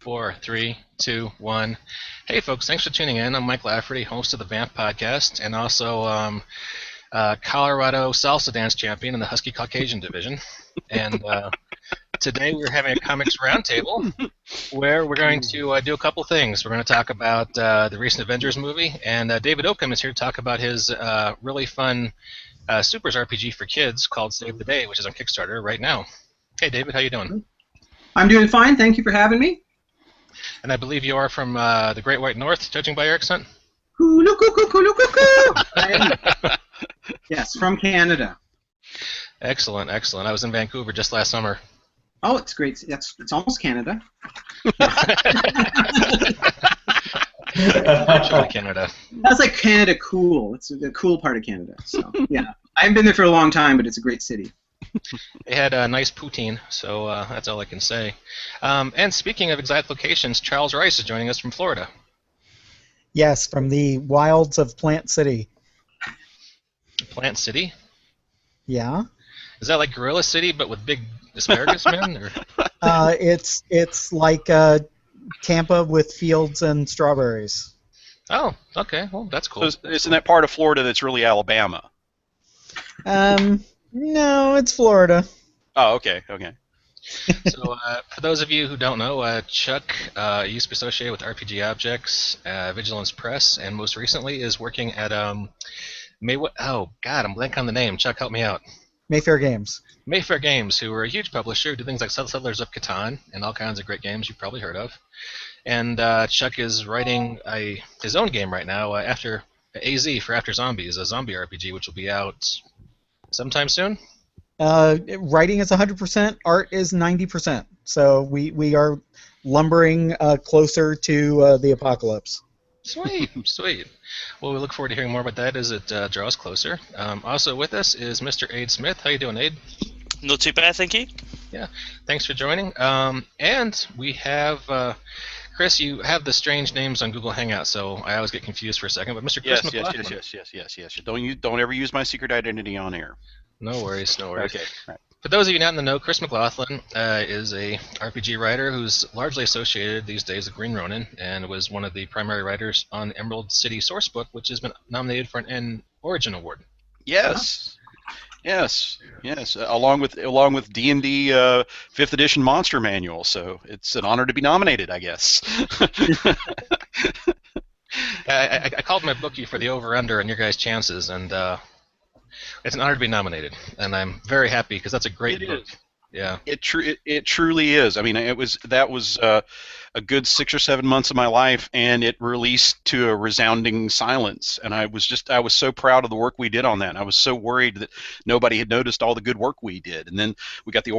4, 3, 2, 1. Hey, folks, thanks for tuning in. I'm Mike Lafferty, host of the BAMF Podcast, and also Colorado salsa dance champion in the Husky Caucasian division. And today we're having a comics roundtable where we're going to do a couple things. We're going to talk about the recent Avengers movie, and David Okum is here to talk about his really fun Supers RPG for kids called Save the Day, which is on Kickstarter right now. Hey, David, how you doing? I'm doing fine. Thank you for having me. And I believe you are from the Great White North, judging by your accent? Yes, from Canada. Excellent, excellent. I was in Vancouver just last summer. Oh, it's great. It's almost Canada. Virtually Canada. That's like Canada cool. It's the cool part of Canada. So yeah, I haven't been there for a long time, but it's a great city. They had a nice poutine, so that's all I can say. And speaking of exact locations, Charles Rice is joining us from Florida. Yes, from the wilds of Plant City. Plant City? Yeah. Is that like Gorilla City, but with big asparagus men? Or? It's like Tampa with fields and strawberries. Oh, okay. Well, that's cool. So it's in that part of Florida that's really Alabama. No, it's Florida. Oh, okay, okay. So, for those of you who don't know, Chuck used to be associated with RPG Objects, Vigilance Press, and most recently is working at oh God, I'm blanking on the name. Chuck, help me out. Mayfair Games. Mayfair Games, who are a huge publisher, do things like Settlers of Catan and all kinds of great games you've probably heard of. And Chuck is writing his own game right now after AZ for After Zombies, a zombie RPG, which will be out sometime soon. Writing is 100%, art is 90%. So we are lumbering closer to the apocalypse. Sweet, sweet. Well, we look forward to hearing more about that as it draws closer. Also with us is Mr. Aid Smith. How you doing, Aid? Not too bad, thank you. Yeah, thanks for joining. And we have Chris. You have the strange names on Google Hangout, so I always get confused for a second. But Mr. Chris McLaughlin. Yes. Don't ever use my secret identity on air. No worries, no worries. Okay. Right. For those of you not in the know, Chris McLaughlin is a RPG writer who's largely associated these days with Green Ronin and was one of the primary writers on Emerald City Sourcebook, which has been nominated for an Origin Award. Yes. Yes. Along with D&D 5th edition Monster Manual, so it's an honor to be nominated, I guess. I called my bookie for the over/under on your guys' chances, and it's an honor to be nominated, and I'm very happy because that's a great book. Yeah. It truly is. I mean, that was a good 6 or 7 months of my life, and it released to a resounding silence. And I was so proud of the work we did on that. And I was so worried that nobody had noticed all the good work we did. And then we got the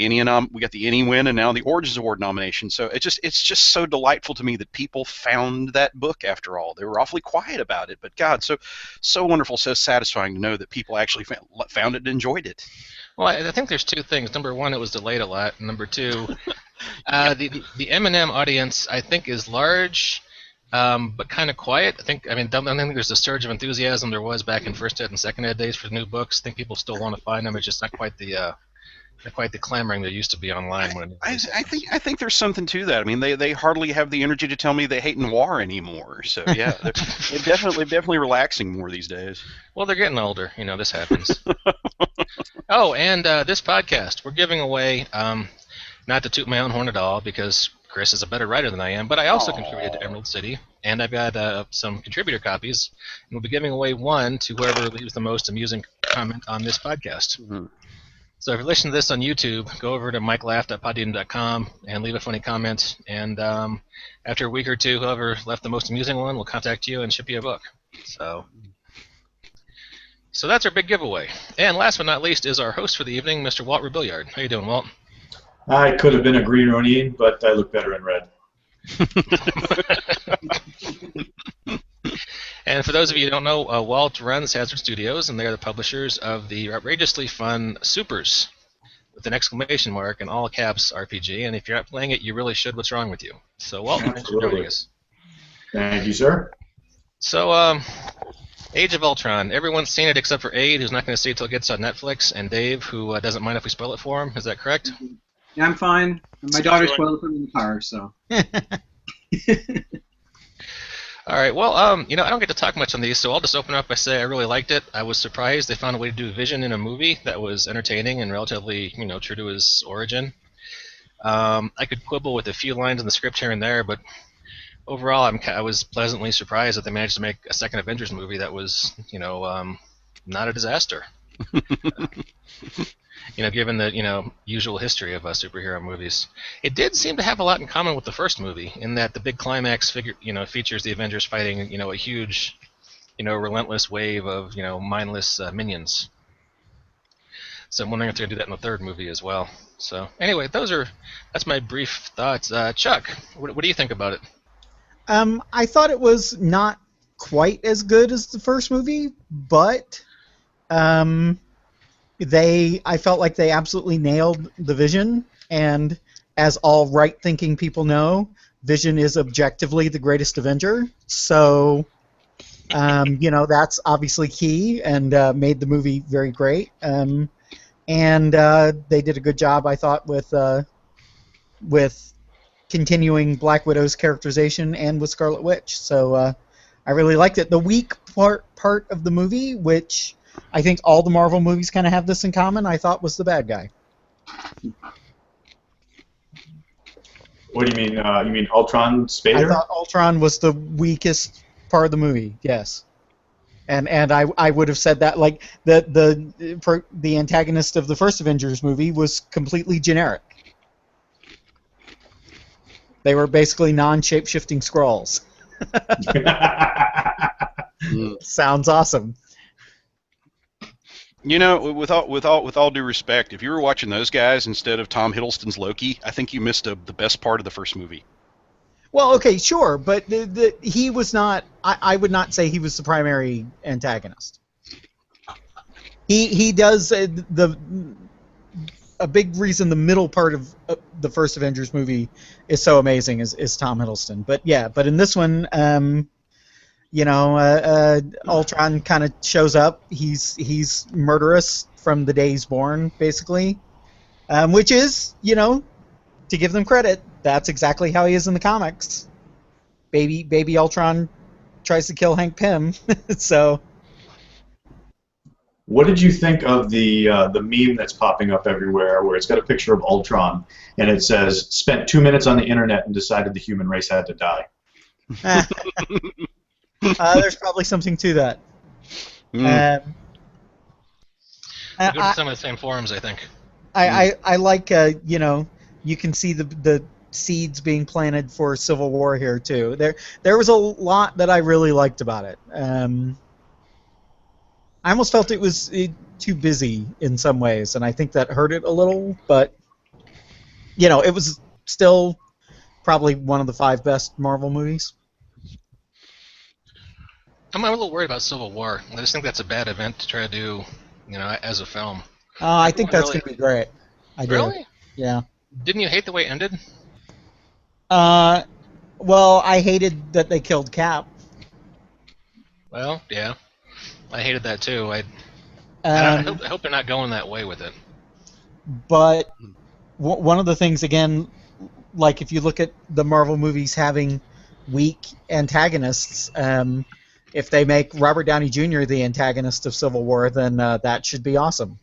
Ennie win, and now the Origins Award nomination. So it's just so delightful to me that people found that book after all. They were awfully quiet about it, but God, so wonderful, so satisfying to know that people actually found it and enjoyed it. Well, I think there's two things. Number one, it was delayed a lot. Number two, the M&M audience, I think, is large, but kind of quiet. I don't think there's a surge of enthusiasm there was back in first ed and second ed days for new books. I think people still want to find them. It's just not quite the clamoring there used to be online. I think there's something to that. I mean, they hardly have the energy to tell me they hate noir anymore. So yeah, they're definitely relaxing more these days. Well, they're getting older. You know, this happens. Oh, and this podcast, we're giving away, not to toot my own horn at all, because Chris is a better writer than I am, but I also contributed to Emerald City, and I've got some contributor copies, and we'll be giving away one to whoever leaves the most amusing comment on this podcast. Mm-hmm. So if you're listening to this on YouTube, go over to mikelaugh.podium.com and leave a funny comment, and after a week or two, whoever left the most amusing one will contact you and ship you a book. So that's our big giveaway. And last but not least is our host for the evening, Mr. Walt Rubilliard. How you doing, Walt? I could have been a Green Ronin, but I look better in red. And for those of you who don't know, Walt runs Hazard Studios, and they're the publishers of the outrageously fun Supers, with an exclamation mark and all caps RPG. And if you're not playing it, you really should. What's wrong with you? So, Walt, thanks for joining us. Thank you, sir. So, Age of Ultron. Everyone's seen it except for Aid, who's not going to see it until it gets on Netflix, and Dave, who doesn't mind if we spoil it for him. Is that correct? Yeah, I'm fine. My daughter spoiled for me in the car, so. All right. Well, I don't get to talk much on these, so I'll just open up by saying I really liked it. I was surprised they found a way to do Vision in a movie that was entertaining and relatively, true to his origin. I could quibble with a few lines in the script here and there, but overall, I was pleasantly surprised that they managed to make a second Avengers movie that was, not a disaster. Given the usual history of superhero movies, it did seem to have a lot in common with the first movie, in that the big climax features the Avengers fighting a huge, relentless wave of mindless minions. So I'm wondering if they're gonna do that in the third movie as well. So anyway, that's my brief thoughts. Chuck, what do you think about it? I thought it was not quite as good as the first movie, but I felt like they absolutely nailed the Vision, and as all right-thinking people know, Vision is objectively the greatest Avenger, so that's obviously key and made the movie very great. And they did a good job, I thought, with continuing Black Widow's characterization and with Scarlet Witch. So I really liked it. The weak part of the movie, which I think all the Marvel movies kind of have this in common, I thought was the bad guy. What do you mean? You mean Ultron Spader? I thought Ultron was the weakest part of the movie. Yes. And I would have said that, like, the antagonist of the first Avengers movie was completely generic. They were basically non-shape-shifting Skrulls. Sounds awesome. With all due respect, if you were watching those guys instead of Tom Hiddleston's Loki, I think you missed the best part of the first movie. Well, okay, sure, but he was not. I would not say he was the primary antagonist. He does a big reason the middle part of the first Avengers movie is so amazing is Tom Hiddleston. But in this one, Ultron kind of shows up. He's murderous from the day he's born, basically, which is, to give them credit, that's exactly how he is in the comics. Baby Ultron tries to kill Hank Pym, so. What did you think of the meme that's popping up everywhere, where it's got a picture of Ultron and it says, "Spent 2 minutes on the internet and decided the human race had to die." There's probably something to that. We go to some of the same forums, I think. I like, you can see the seeds being planted for Civil War here too. There was a lot that I really liked about it. I almost felt it was too busy in some ways, and I think that hurt it a little. But it was still probably one of the 5 best Marvel movies. I'm a little worried about Civil War. I just think that's a bad event to try to do, as a film. I think that's going to be great. I do. Really? Yeah. Didn't you hate the way it ended? Well, I hated that they killed Cap. Well, yeah. I hated that too. I hope they're not going that way with it. But one of the things, again, like if you look at the Marvel movies having weak antagonists, if they make Robert Downey Jr. the antagonist of Civil War, then that should be awesome.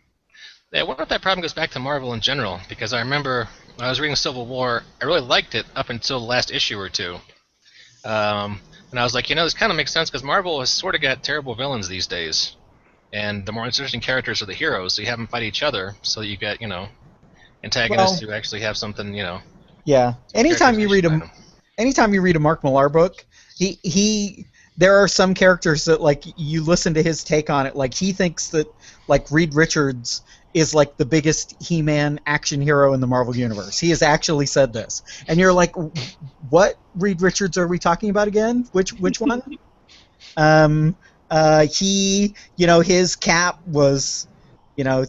Yeah, I wonder if that problem goes back to Marvel in general, because I remember when I was reading Civil War, I really liked it up until the last issue or two. And I was like, this kind of makes sense, because Marvel has sort of got terrible villains these days. And the more interesting characters are the heroes, so you have them fight each other, so you get, antagonists who actually have something, Yeah. Anytime you read a Mark Millar book, there are some characters that, like, you listen to his take on it, like, he thinks that, like, Reed Richards is like the biggest He-Man action hero in the Marvel Universe. He has actually said this. And you're like, what Reed Richards are we talking about again? Which one? His Cap was,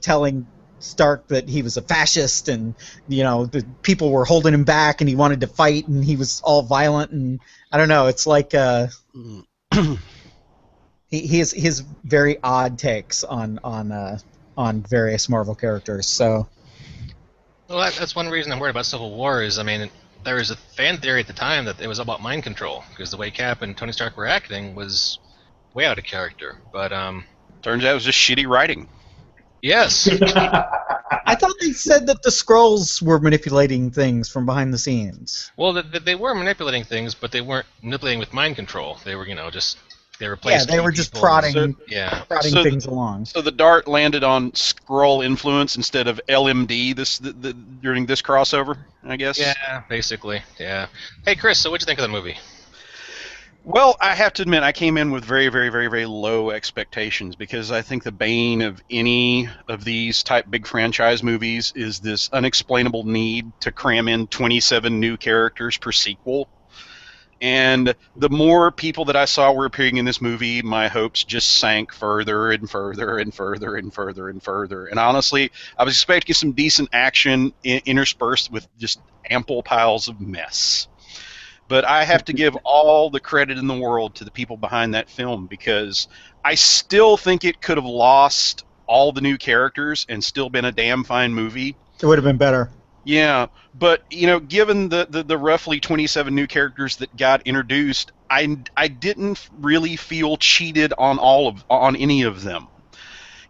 telling Stark that he was a fascist, and, the people were holding him back, and he wanted to fight, and he was all violent, and I don't know, it's like he has very odd takes on various Marvel characters. So Well, that's one reason I'm worried about Civil War is, I mean, there was a fan theory at the time that it was about mind control because the way Cap and Tony Stark were acting was way out of character. But Turns out it was just shitty writing. yes, I thought they said that the Skrulls were manipulating things from behind the scenes. well, they were manipulating things, but they weren't manipulating with mind control. They were, just they were Yeah, placing they were just people- prodding, So- Yeah, prodding So- things along. So the dart landed on Skrull influence instead of LMD during this crossover, I guess. yeah, basically, yeah. Hey, Chris, so what'd you think of the movie? Well, I have to admit, I came in with very, very, very, very low expectations because I think the bane of any of these type big franchise movies is this unexplainable need to cram in 27 new characters per sequel. And the more people that I saw were appearing in this movie, my hopes just sank further and further and further and further and further. And honestly, I was expecting some decent action interspersed with just ample piles of mess. But I have to give all the credit in the world to the people behind that film because I still think it could have lost all the new characters and still been a damn fine movie. It would have been better. Yeah, but given the roughly 27 new characters that got introduced, I didn't really feel cheated on any of them.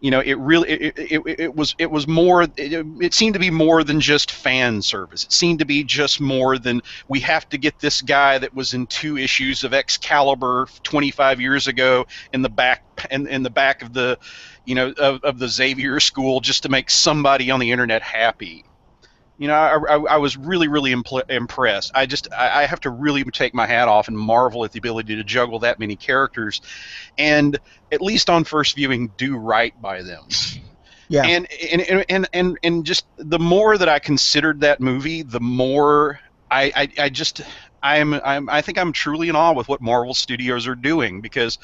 It really it was more. It seemed to be more than just fan service. It seemed to be just more than we have to get this guy that was in 2 issues of Excalibur 25 years ago in the back of the of the Xavier School just to make somebody on the internet happy. I was really, really impressed. I have to really take my hat off and marvel at the ability to juggle that many characters, and at least on first viewing, do right by them. Yeah. And just the more that I considered that movie, the more I think I'm truly in awe with what Marvel Studios are doing because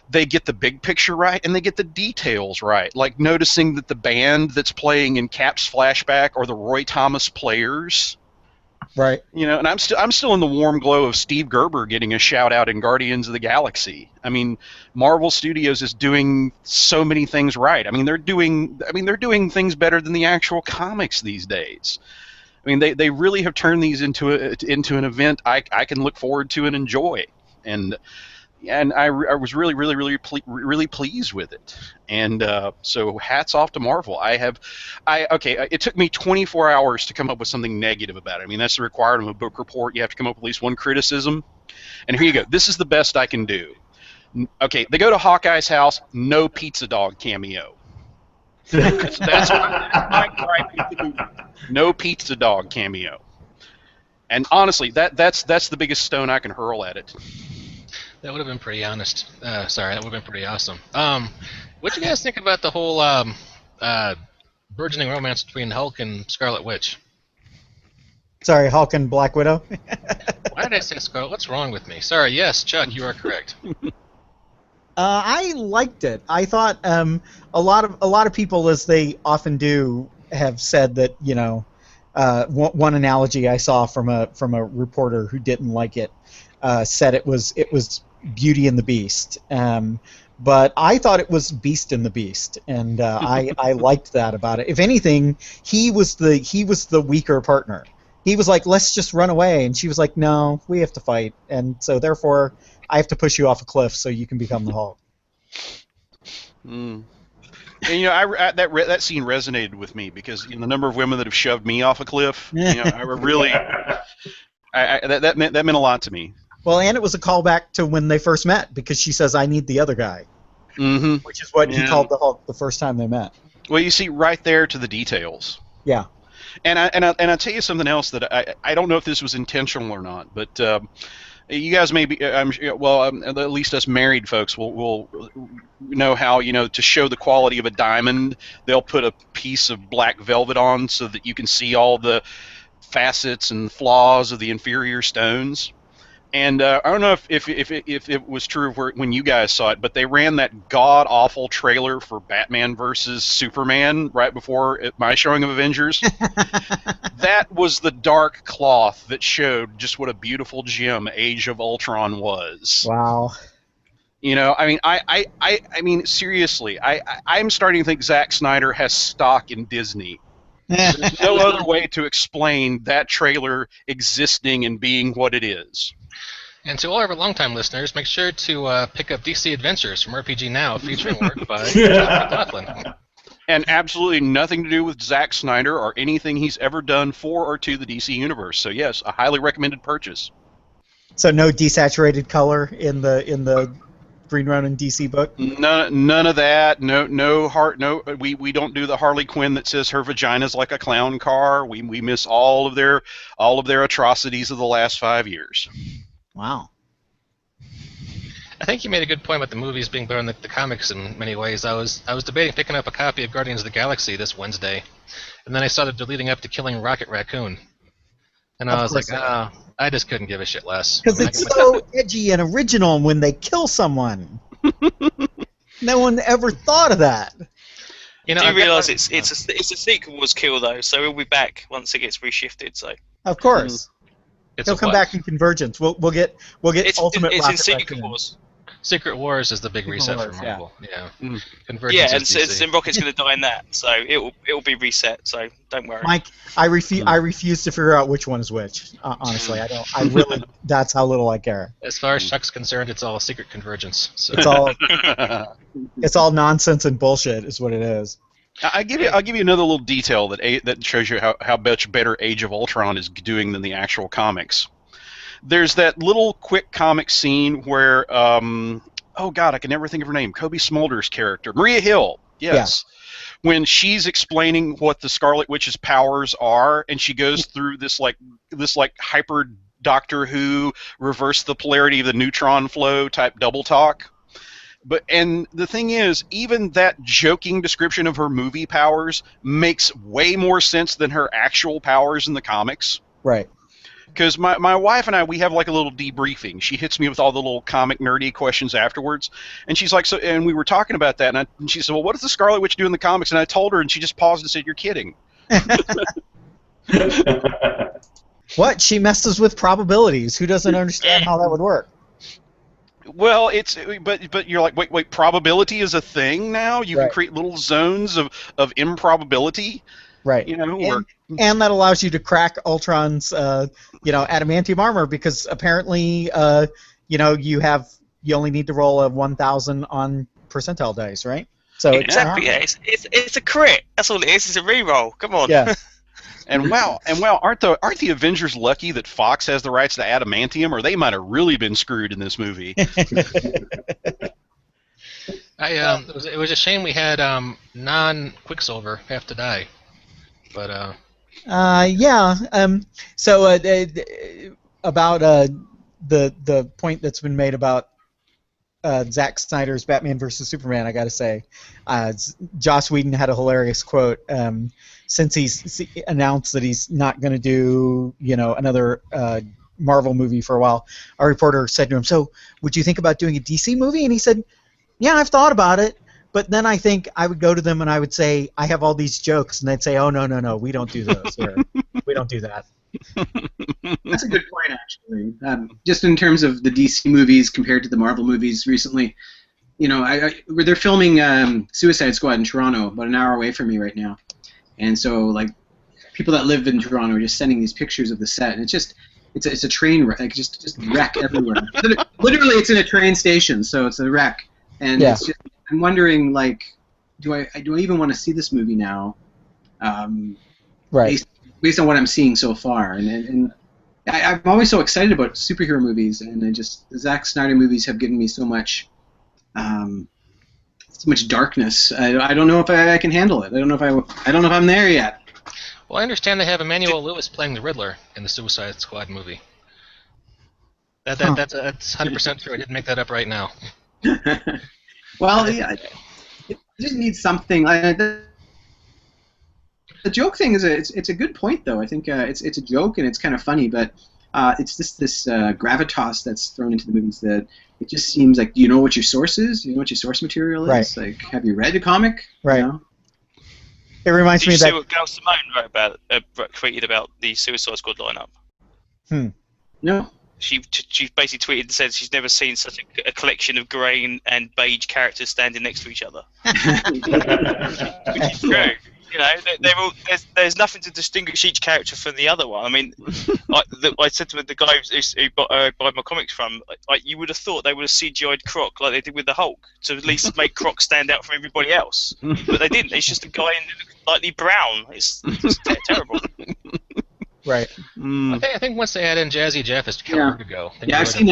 they get the big picture right and they get the details right. Like noticing that the band that's playing in Cap's flashback are the Roy Thomas Players. Right. And I'm still in the warm glow of Steve Gerber getting a shout out in Guardians of the Galaxy. I mean, Marvel Studios is doing so many things right. I mean, they're doing things better than the actual comics these days. I mean, they really have turned these into an event I can look forward to and enjoy. And I was really, really, really, really pleased with it. And so hats off to Marvel. It took me 24 hours to come up with something negative about it. I mean, that's the requirement of a book report. You have to come up with at least one criticism. And here you go. This is the best I can do. Okay, they go to Hawkeye's house, no pizza dog cameo. That's my gripe with the movie. No pizza dog cameo. And honestly, that's the biggest stone I can hurl at it. That would have been pretty honest. Sorry, that would have been pretty awesome. What do you guys think about the whole burgeoning romance between Hulk and Scarlet Witch? Sorry, Hulk and Black Widow. Why did I say Scarlet? What's wrong with me? Sorry, yes, Chuck, you are correct. I liked it. I thought a lot of people, as they often do, have said that one analogy I saw from a reporter who didn't like it said it was Beauty and the Beast. But I thought it was Beast and the Beast, and I liked that about it. If anything, he was the weaker partner. He was like, let's just run away, and she was like, no, we have to fight, and so therefore I have to push you off a cliff so you can become the Hulk. Mm. And that scene resonated with me because the number of women that have shoved me off a cliff, I really that meant a lot to me. Well, and it was a callback to when they first met because she says, I need the other guy. Mm-hmm. Which is what he called the Hulk the first time they met. Well, you see right there to the details. Yeah. And I'll tell you something else that I don't know if this was intentional or not, but you guys may be, at least us married folks will know how, to show the quality of a diamond, they'll put a piece of black velvet on so that you can see all the facets and flaws of the inferior stones. And I don't know if it was true when you guys saw it, but they ran that god-awful trailer for Batman versus Superman right before my showing of Avengers. That was the dark cloth that showed just what a beautiful gem Age of Ultron was. Wow. I mean, seriously, I'm starting to think Zack Snyder has stock in Disney. There's no other way to explain that trailer existing and being what it is. And to all of our longtime listeners, make sure to pick up DC Adventures from RPG Now, featuring work by Josh McLaughlin. And absolutely nothing to do with Zack Snyder or anything he's ever done for or to the DC universe. So yes, a highly recommended purchase. So no desaturated color in the Green Ronin DC book. None of that. No. We don't do the Harley Quinn that says her vagina's like a clown car. We miss all of their atrocities of the last 5 years. Wow. I think you made a good point about the movies being better than the comics in many ways. I was debating picking up a copy of Guardians of the Galaxy this Wednesday, and then I started leading up to killing Rocket Raccoon. And I was like, I just couldn't give a shit less. Because it's so edgy and original when they kill someone. No one ever thought of that. You know, do you realise it's a sequel was kill though, so he'll be back once it gets reshifted. So of course. He'll come back in Convergence. We'll get Ultimate It's Rocket in Secret Raccoon. Wars. Secret Wars is the big reset for Marvel. Yeah. Convergence Yeah, and is DC. Rocket's going to die in that, so it'll be reset. So don't worry. Mike, I refuse to figure out which one is which. Honestly, I don't. I really. That's how little I care. As far as Chuck's concerned, it's all Secret Convergence. So. It's all nonsense and bullshit, is what it is. I'll give you another little detail that shows you how much better Age of Ultron is doing than the actual comics. There's that little quick comic scene where, oh God, I can never think of her name. Kobe Smulders' character, Maria Hill. Yes. Yeah. When she's explaining what the Scarlet Witch's powers are, and she goes through this hyper Doctor Who reverse the polarity of the neutron flow type double talk. And the thing is, even that joking description of her movie powers makes way more sense than her actual powers in the comics. Right. Because my wife and I, we have like a little debriefing. She hits me with all the little comic nerdy questions afterwards, and she's like, and we were talking about that, and she said, well, what does the Scarlet Witch do in the comics? And I told her, and she just paused and said, you're kidding. What? She messes with probabilities. Who doesn't understand how that would work? Well, but you're like, wait, probability is a thing now? You can create little zones of improbability? Right. You know, and that allows you to crack Ultron's, adamantium armor, because apparently, you only need to roll a 1,000 on percentile dice, right? So exactly. Yeah. It's a crit. That's all it is. It's a reroll. Come on. Yeah. And wow, aren't the Avengers lucky that Fox has the rights to adamantium, or they might have really been screwed in this movie? It was a shame we had non-Quicksilver have to die. But yeah. So about the point that's been made about Zack Snyder's Batman vs Superman, I got to say, Joss Whedon had a hilarious quote. Since he's announced that he's not going to do another Marvel movie for a while, a reporter said to him, "So, would you think about doing a DC movie?" And he said, "Yeah, I've thought about it. But then I think I would go to them and I would say, I have all these jokes, and they'd say, oh, no, we don't do those here. We don't do that." That's a good point, actually. Just in terms of the DC movies compared to the Marvel movies recently, they're filming Suicide Squad in Toronto, about an hour away from me right now. And so, like, people that live in Toronto are just sending these pictures of the set, and it's a train wreck, just wreck everywhere. Literally, it's in a train station, so it's a wreck. And it's just, I'm wondering, like, do I even want to see this movie now? Based on what I'm seeing so far, and I'm always so excited about superhero movies, and the Zack Snyder movies have given me so much darkness. I don't know if I can handle it. I don't know if I'm there yet. Well, I understand they have Emmanuel Lewis playing the Riddler in the Suicide Squad movie. That's 100% true. I didn't make that up right now. Well, yeah, it just needs something. The joke thing is it's a good point, though. I think it's a joke and it's kind of funny, but it's just this gravitas that's thrown into the movies that it just seems like, do you know what your source is? Do you know what your source material is? Right. Like, have you read the comic? Right. It reminds me of that. Did you see what Gail Simone tweeted about the Suicide Squad lineup? No. She basically tweeted and said she's never seen such a collection of grey and beige characters standing next to each other. Which is true. You know, they're all, there's nothing to distinguish each character from the other one. I mean, I said to the guy who buy my comics from, like, you would have thought they would have CGI'd Croc like they did with the Hulk to at least make Croc stand out from everybody else. But they didn't. It's just a guy in slightly brown. It's terrible. Right. I think once they add in Jazzy Jeff as Killer to go. Yeah, I've seen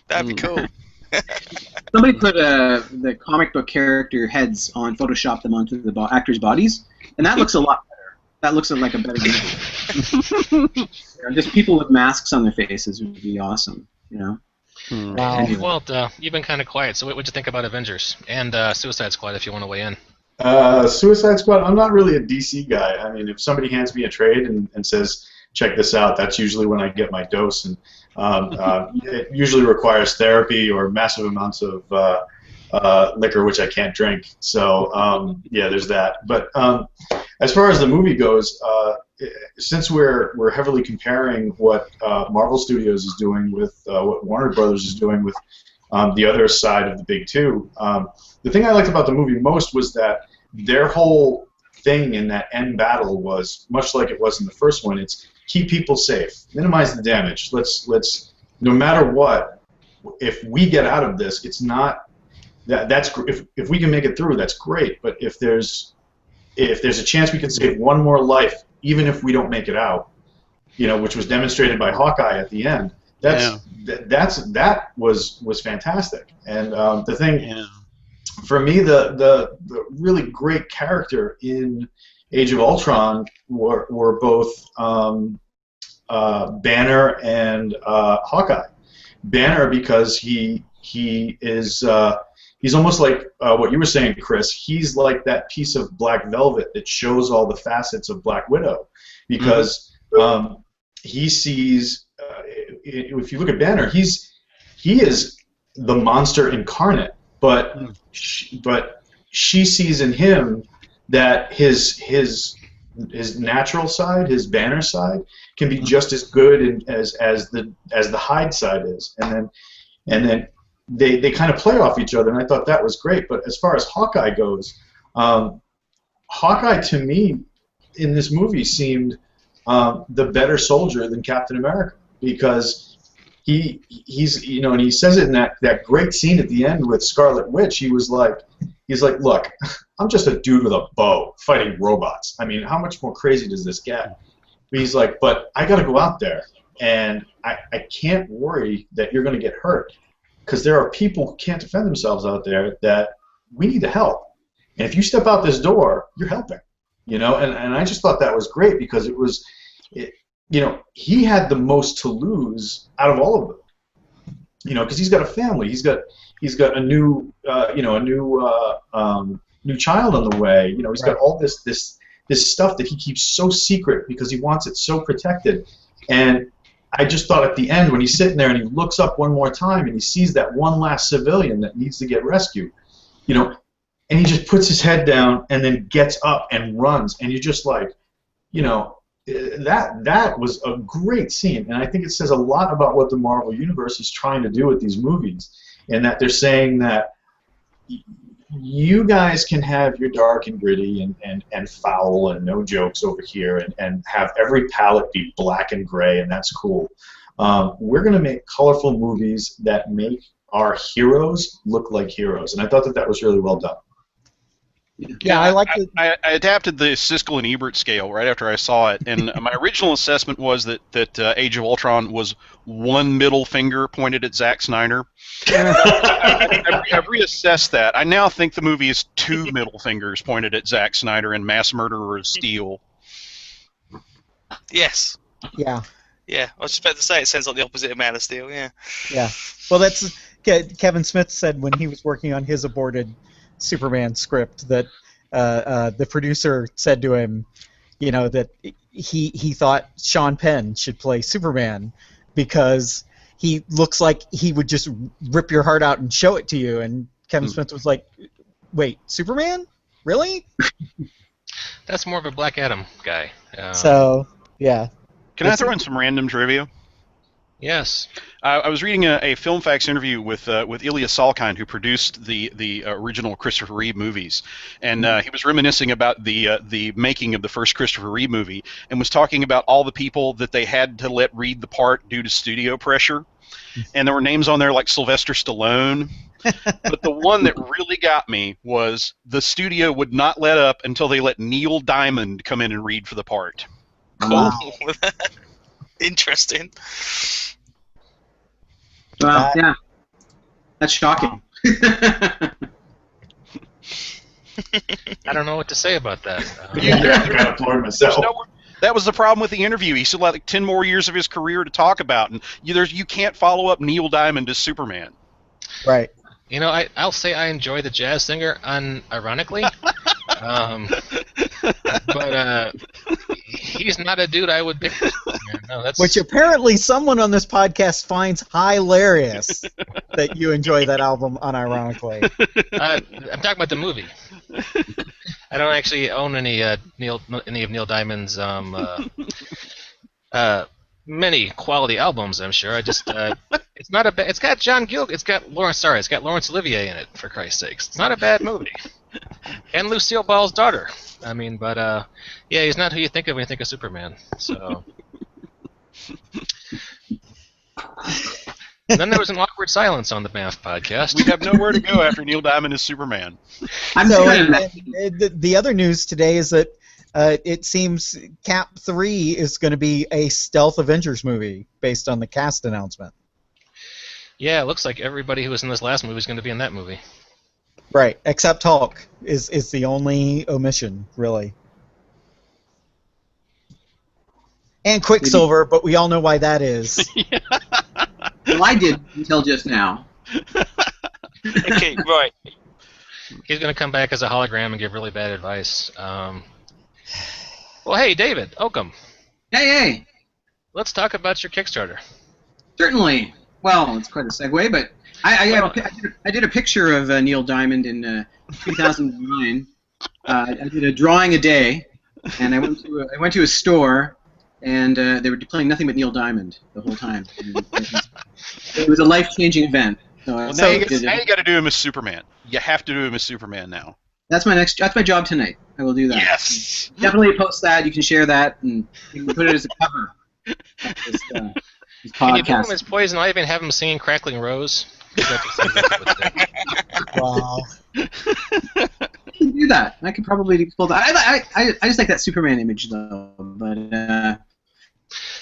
That'd be cool. Somebody put the comic book character heads on, Photoshop them onto the actors' bodies, and that looks a lot better. That looks like a better movie. Just people with masks on their faces would be awesome, you know? Wow. Anyway. Well, you've been kind of quiet, so what'd you think about Avengers? And Suicide Squad, if you want to weigh in. Suicide Squad, I'm not really a DC guy. I mean, if somebody hands me a trade and says, check this out, that's usually when I get my dose. And it usually requires therapy or massive amounts of liquor, which I can't drink. So, yeah, there's that. But as far as the movie goes, since we're heavily comparing what Marvel Studios is doing with what Warner Brothers is doing with the other side of the big two, the thing I liked about the movie most was that their whole thing in that end battle was much like it was in the first one. It's keep people safe, minimize the damage. Let's no matter what, if we get out of this, it's not that's if we can make it through, that's great. But if there's a chance we can save one more life, even if we don't make it out, you know, which was demonstrated by Hawkeye at the end. That was fantastic. And the thing for me, the really great character in Age of Ultron were both Banner and Hawkeye. Banner because he's almost like what you were saying, Chris. He's like that piece of black velvet that shows all the facets of Black Widow, because he sees. If you look at Banner, he is the monster incarnate, but she sees in him that his natural side, his Banner side, can be just as good as the Hyde side is, and then they kind of play off each other, and I thought that was great. But as far as Hawkeye goes, Hawkeye to me in this movie seemed the better soldier than Captain America, because he's you know, and he says it in that great scene at the end with Scarlet Witch. He's like, look, I'm just a dude with a bow fighting robots. I mean, how much more crazy does this get? But he's like, but I got to go out there, and I can't worry that you're going to get hurt, because there are people who can't defend themselves out there that we need to help. And if you step out this door, you're helping. You know, and I just thought that was great, because you know, he had the most to lose out of all of them. You know, because he's got a family, he's got a new new child on the way. You know, he's got all this stuff that he keeps so secret because he wants it so protected. And I just thought at the end, when he's sitting there and he looks up one more time and he sees that one last civilian that needs to get rescued, you know, and he just puts his head down and then gets up and runs, and you're just like, you know, that was a great scene. And I think it says a lot about what the Marvel Universe is trying to do with these movies, and that they're saying that you guys can have your dark and gritty and foul and no jokes over here, and have every palette be black and gray, and that's cool. We're going to make colorful movies that make our heroes look like heroes, and I thought that was really well done. Yeah, I like it. I adapted the Siskel and Ebert scale right after I saw it, and my original assessment was that Age of Ultron was one middle finger pointed at Zack Snyder. I've reassessed that. I now think the movie is two middle fingers pointed at Zack Snyder and Mass Murderer of Steel. Yes. Yeah. Yeah, I was just about to say it sounds like the opposite of Man of Steel. Yeah. Yeah. Well, that's Kevin Smith said when he was working on his aborted Superman script that the producer said to him, you know, that he thought Sean Penn should play Superman because he looks like he would just rip your heart out and show it to you. And Kevin Smith was like, wait, Superman? Really? That's more of a Black Adam guy. So, yeah. Can I throw in some random trivia? Yes. I was reading a Film Facts interview with Ilya Salkind, who produced the original Christopher Reeve movies, and he was reminiscing about the making of the first Christopher Reeve movie, and was talking about all the people that they had to let read the part due to studio pressure, and there were names on there like Sylvester Stallone. But the one that really got me was the studio would not let up until they let Neil Diamond come in and read for the part. Cool. Interesting. Well, yeah, that's shocking. I don't know what to say about that. Yeah, I kind of floored myself. That was the problem with the interview. He still had like 10 more years of his career to talk about, and you can't follow up Neil Diamond as Superman. Right. You know, I'll say I enjoy the jazz singer unironically, but he's not a dude I would pick. No, that's... Which apparently someone on this podcast finds hilarious that you enjoy that album unironically. I'm talking about the movie. I don't actually own any of Neil Diamond's many quality albums. I'm sure. I just it's not a it's got John Gill. It's got Laurence Olivier in it. For Christ's sakes, it's not a bad movie. And Lucille Ball's daughter. I mean, but yeah, he's not who you think of when you think of Superman. So. And then there was an awkward silence on the BAMF podcast. We have nowhere to go after Neil Diamond is Superman. The other news today is that it seems Cap 3 is going to be a stealth Avengers movie based on the cast announcement. Yeah, it looks like everybody who was in this last movie is going to be in that movie. Right, except Hulk is the only omission, really. And Quicksilver, but we all know why that is. Well, I did until just now. Okay, right. He's going to come back as a hologram and give really bad advice. Well, hey, David, Okum. Hey. Let's talk about your Kickstarter. Certainly. Well, it's quite a segue, but I did a picture of Neil Diamond in 2009. I did a drawing a day, and I went to a store, and they were playing nothing but Neil Diamond the whole time. It was a life-changing event. Now you got to do him as Superman. You have to do him as Superman now. That's my job tonight. I will do that. Yes. Definitely post that. You can share that, and you can put it as a cover. This can you do him as Poison Ivy and have him singing Crackling Rose? Wow. I can do that. I could probably pull that. I just like that Superman image, though. But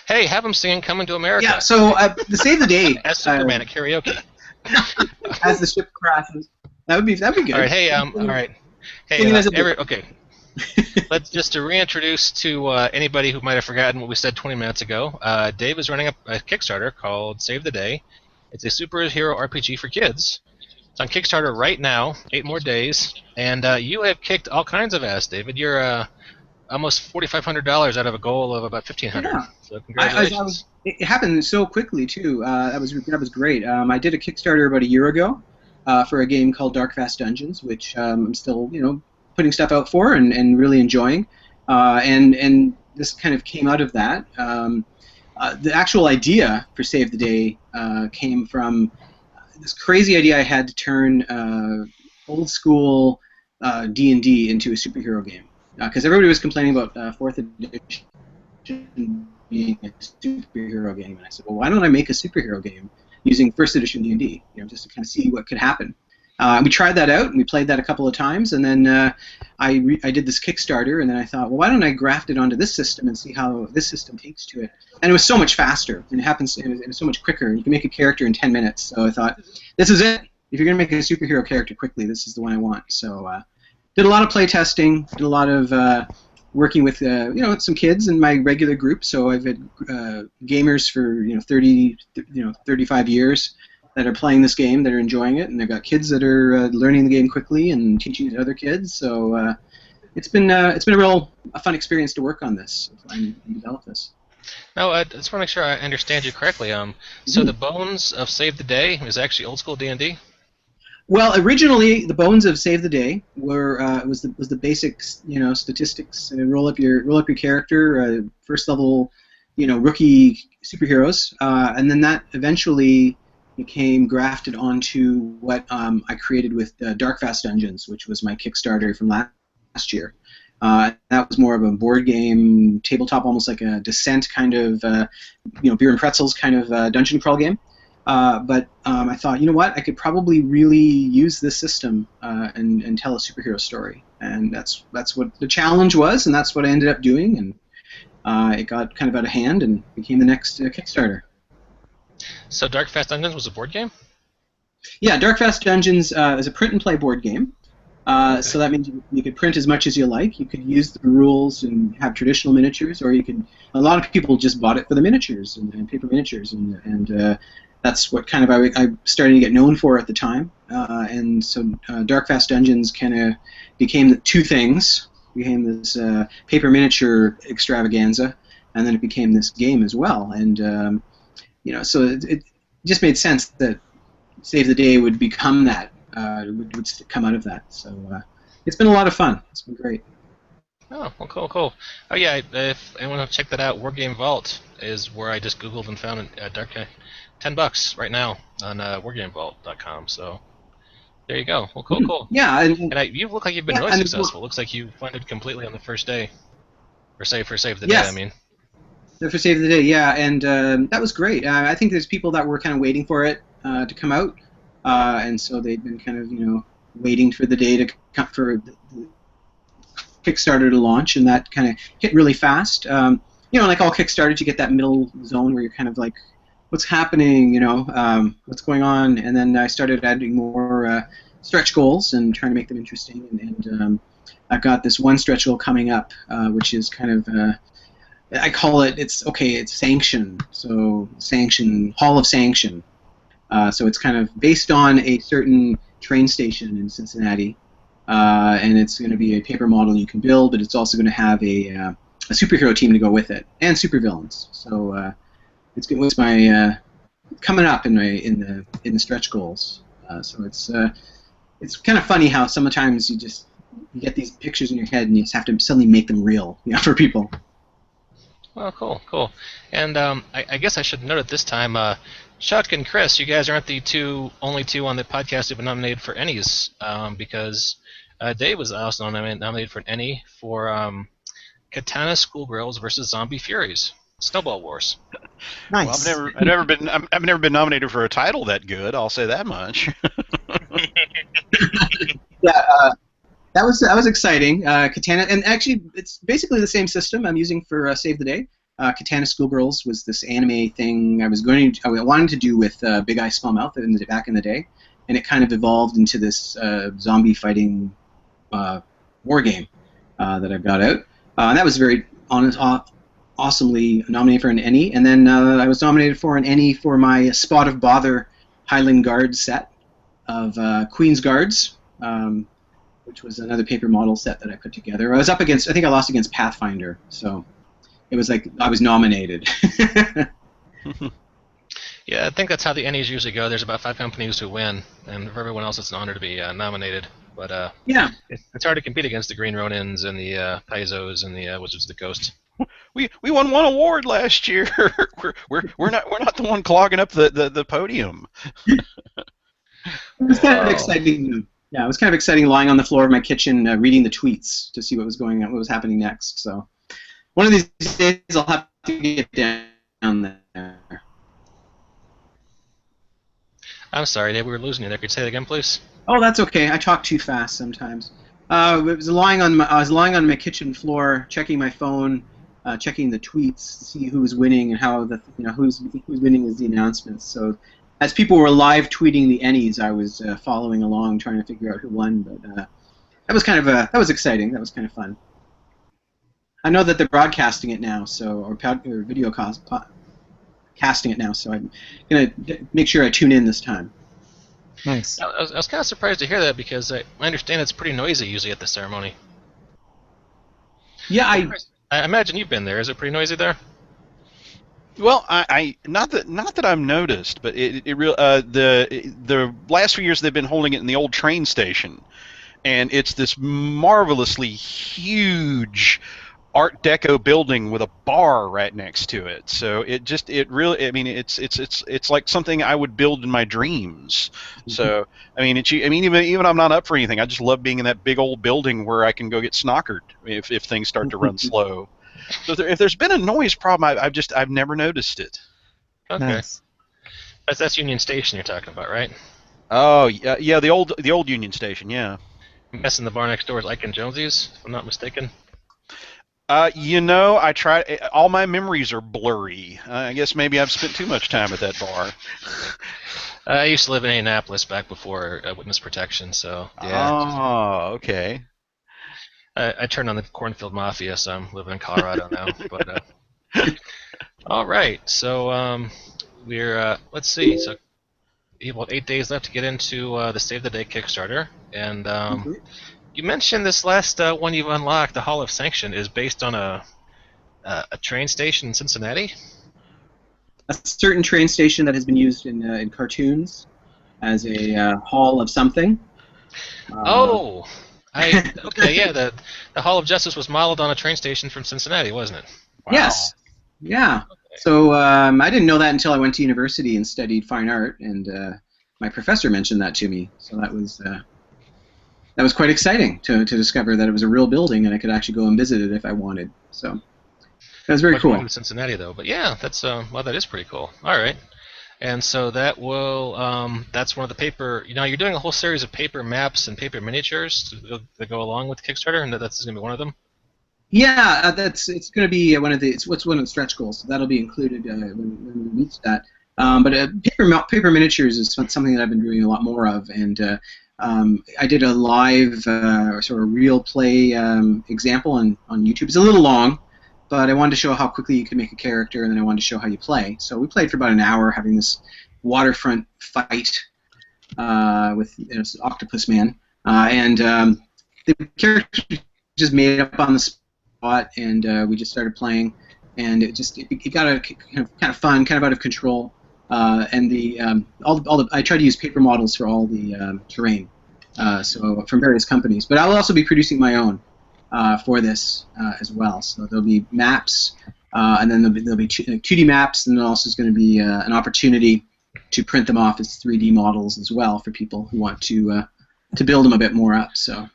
hey, have him singing "Coming to America." Yeah. So the Save the Day as Superman at karaoke. As the ship crashes. That'd be good. All right. Hey. All right. Hey. Okay. Let's just to reintroduce to anybody who might have forgotten what we said 20 minutes ago. Dave is running a Kickstarter called Save the Day. It's a superhero RPG for kids. It's on Kickstarter right now, 8 more days, and you have kicked all kinds of ass, David. You're almost $4,500 out of a goal of about $1,500. Yeah. So congratulations. It happened so quickly too. That was great. I did a Kickstarter about a year ago for a game called Dark Fast Dungeons, which I'm still putting stuff out for and really enjoying. And this kind of came out of that. The actual idea for Save the Day came from this crazy idea I had to turn old school D&D into a superhero game. Because everybody was complaining about 4th edition being a superhero game, and I said, well, why don't I make a superhero game using 1st edition D&D, just to kind of see what could happen. We tried that out, and we played that a couple of times, and then I did this Kickstarter, and then I thought, well, why don't I graft it onto this system and see how this system takes to it? And it was so much faster, and it was so much quicker, and you can make a character in 10 minutes. So I thought, this is it. If you're going to make a superhero character quickly, this is the one I want. So did a lot of play testing, did a lot of working with some kids in my regular group. So I've had gamers for 35 years that are playing this game, that are enjoying it, and they've got kids that are learning the game quickly and teaching it to other kids. So it's been a fun experience to work on this and develop this. No, I just want to make sure I understand you correctly. So the bones of Save the Day is actually old school D&D? Well, originally the bones of Save the Day was the basic statistics. Roll up your character, first level rookie superheroes, and then that eventually became grafted onto what I created with Dark Fast Dungeons, which was my Kickstarter from last year. That was more of a board game, tabletop, almost like a Descent kind of, beer and pretzels kind of dungeon crawl game. But I thought, you know what, I could probably really use this system and tell a superhero story, and that's what the challenge was, and that's what I ended up doing, and it got kind of out of hand and became the next Kickstarter. So Dark Fast Dungeons was a board game? Yeah, Dark Fast Dungeons is a print and play board game. Okay. So that means you could print as much as you like. You could use the rules and have traditional miniatures, or you could. A lot of people just bought it for the miniatures and paper miniatures, and that's what kind of I started to get known for at the time. And so Dark Fast Dungeons kind of became the two things. Became this paper miniature extravaganza, and then it became this game as well. And so it just made sense that Save the Day would become that, would come out of that. So it's been a lot of fun. It's been great. Oh, well, cool. Oh yeah, if anyone wants to check that out, Wargame Vault is where I just Googled and found it. $10 right now on wargamevault.com. So there you go. Well, cool. Yeah, and you look like you've been really successful. Looks like you funded completely on the first day, or Save the Day. I mean. For Save the Day, yeah, and that was great. I think there's people that were kind of waiting for it to come out, and so they'd been kind of waiting for the day to come for the Kickstarter to launch, and that kind of hit really fast. Like all Kickstarters, you get that middle zone where you're kind of like, what's happening? What's going on? And then I started adding more stretch goals and trying to make them interesting, and I've got this one stretch goal coming up, which is kind of I call it, it's Sanction. So Hall of Sanction. So it's kind of based on a certain train station in Cincinnati, and it's going to be a paper model you can build, but it's also going to have a superhero team to go with it, and supervillains. So it's my coming up in the stretch goals. So it's kind of funny how sometimes you get these pictures in your head and you just have to suddenly make them real, for people. Well, cool. And I guess I should note at this time, Chuck and Chris, you guys aren't the only two on the podcast who've been nominated for Ennies, because Dave was also nominated for an Ennie for Katana Schoolgirls versus Zombie Furies, Snowball Wars. Nice. Well, I've never been nominated for a title that good. I'll say that much. Yeah. That was exciting. Katana, and actually, it's basically the same system I'm using for Save the Day. Katana Schoolgirls was this anime thing I wanted to do with Big Eye Small Mouth back in the day, and it kind of evolved into this zombie fighting war game that I've got out. And that was very awesomely nominated for an Ennie, and then I was nominated for an Ennie for my Spot of Bother Highland Guard set of Queen's Guards. Which was another paper model set that I put together. I think I lost against Pathfinder, so it was like I was nominated. Yeah, I think that's how the Ennies usually go. There's about 5 companies who win, and for everyone else, it's an honor to be nominated. But yeah, it's hard to compete against the Green Ronins and the Paizos and the Wizards of the Coast. We won one award last year. we're not the one clogging up the podium. It was kind of exciting. Yeah, it was kind of exciting lying on the floor of my kitchen reading the tweets to see what was happening next. So one of these days I'll have to get down there. I'm sorry, Dave, we were losing you there. Could you say that again, please? Oh, that's okay. I talk too fast sometimes. I was lying on my kitchen floor, checking my phone, checking the tweets to see who was winning and how who's winning is the announcements. So as people were live tweeting the Ennies, I was following along, trying to figure out who won. But that was exciting. That was kind of fun. I know that they're broadcasting it now, or video casting it now. So I'm gonna make sure I tune in this time. Nice. I was kind of surprised to hear that because I understand it's pretty noisy usually at the ceremony. Yeah, I imagine you've been there. Is it pretty noisy there? Well, I not that I've noticed, but the last few years they've been holding it in the old train station, and it's this marvelously huge Art Deco building with a bar right next to it. So it really, I mean, it's like something I would build in my dreams. So I mean, even I'm not up for anything. I just love being in that big old building where I can go get snockered if things start to run slow. So if there's been a noise problem, I've never noticed it. Okay. Nice. That's Union Station you're talking about, right? Oh yeah, the old Union Station, yeah. I'm guessing the bar next door is Ike and Jonesy's, if I'm not mistaken. I try. All my memories are blurry. I guess maybe I've spent too much time at that bar. I used to live in Indianapolis back before witness protection, so yeah. Oh, okay. I turned on the Cornfield Mafia, so I'm living in Colorado now. But all right, so we're let's see. So you have about 8 days left to get into the Save the Day Kickstarter, and you mentioned this last one you've unlocked, the Hall of Sanction, is based on a train station in Cincinnati? A certain train station that has been used in cartoons as a hall of something. Okay, yeah, the Hall of Justice was modeled on a train station from Cincinnati, wasn't it? Wow. Yes. Yeah. Okay. So I didn't know that until I went to university and studied fine art, and my professor mentioned that to me. So that was quite exciting to discover that it was a real building and I could actually go and visit it if I wanted. So that was very cool. In Cincinnati, though, but yeah, that's well, that is pretty cool. All right, and so that will that's one of the paper. You're doing a whole series of paper maps and paper miniatures that go along with Kickstarter, and that's going to be one of them. Yeah, it's going to be one of the one of the stretch goals. So that'll be included when we reach that. But paper miniatures is something that I've been doing a lot more of, and I did a live sort of real play example on YouTube. It's a little long, but I wanted to show how quickly you can make a character, and then I wanted to show how you play. So we played for about an hour, having this waterfront fight with Octopus Man, and the character just made up on the spot, and we just started playing, and it got a kind of fun, kind of out of control. And I tried to use paper models for all the terrain, so from various companies. But I'll also be producing my own for this as well. So there'll be maps, and then there'll be 2D maps, and there also is going to be an opportunity to print them off as 3D models as well for people who want to build them a bit more up. So.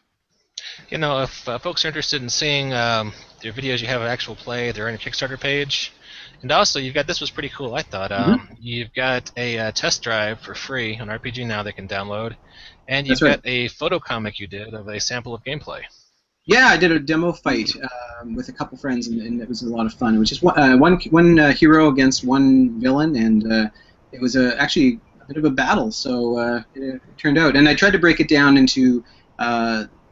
If folks are interested in seeing your videos, you have an actual play. They're on your Kickstarter page. And also, this was pretty cool, I thought. You've got a test drive for free on RPG Now they can download. And you've got a photo comic you did of a sample of gameplay. Yeah, I did a demo fight with a couple friends, and it was a lot of fun. It was just one hero against one villain, and it was actually a bit of a battle, so it turned out. And I tried to break it down into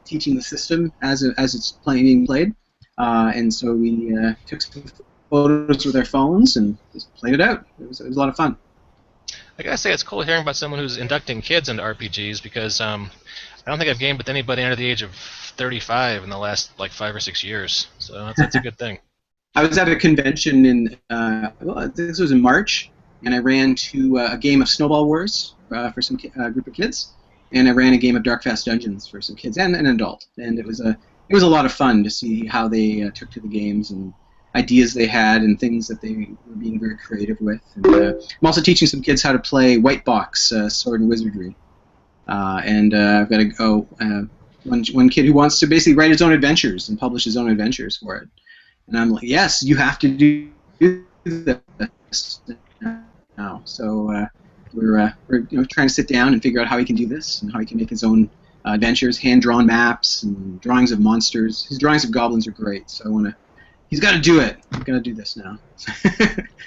teaching the system as it's being played. And so we took some photos with our phones and just played it out. It was a lot of fun. I gotta say, it's cool hearing about someone who's inducting kids into RPGs, because I don't think I've gamed with anybody under the age of 35 in the last 5 or 6 years. So that's a good thing. I was at a convention in this was in March, and I ran to a game of Snowball Wars for some group of kids, and I ran a game of Darkfast Dungeons for some kids and an adult, and it was a lot of fun to see how they took to the games and ideas they had and things that they were being very creative with. And, I'm also teaching some kids how to play White Box Sword and Wizardry, and I've got one kid who wants to basically write his own adventures and publish his own adventures for it. And I'm like, yes, you have to do this now. So we're trying to sit down and figure out how he can do this and how he can make his own adventures, hand-drawn maps and drawings of monsters. His drawings of goblins are great, so he's got to do it. He's got to do this now.